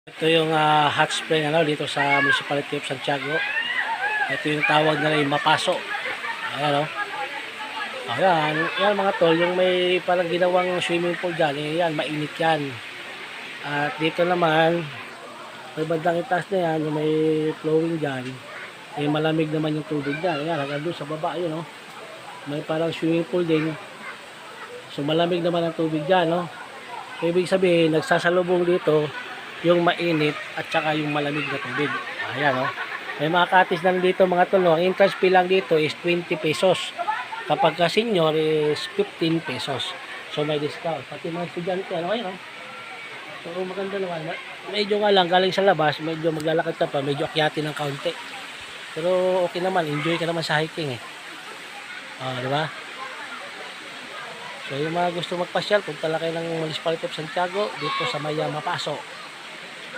Ito yung hot spring dito sa Municipality of Santiago. Ito yung tawag na yung Mapaso. Ayan o. Ayan, yan mga tol, yung may parang ginawang swimming pool dyan, yan, mainit yan. At dito naman, may bandang itaas na yan, yung may flowing dyan, malamig naman yung tubig dyan. Ayan, hanggang doon sa baba, yun o. May parang swimming pool din. So malamig naman ang tubig dyan, no? Ibig sabihin, nagsasalubong dito yung mainit at saka yung malamig na tubig. Ayan, no? May mga katis na dito mga tol, no? Ang entrance fee lang dito is 20 pesos. Kapag ka senior is 15 pesos. So may discount. Pati mga estudyante, ano kayo, no? So maganda naman. Medyo nga lang, galing sa labas, medyo maglalakad ka pa, medyo akyatin ng kaunti. Pero okay naman, enjoy ka naman sa hiking eh. Di ba? So yung mga gusto magpasyal, punta lang kayo ng Municipality of Santiago dito sa Mapaso.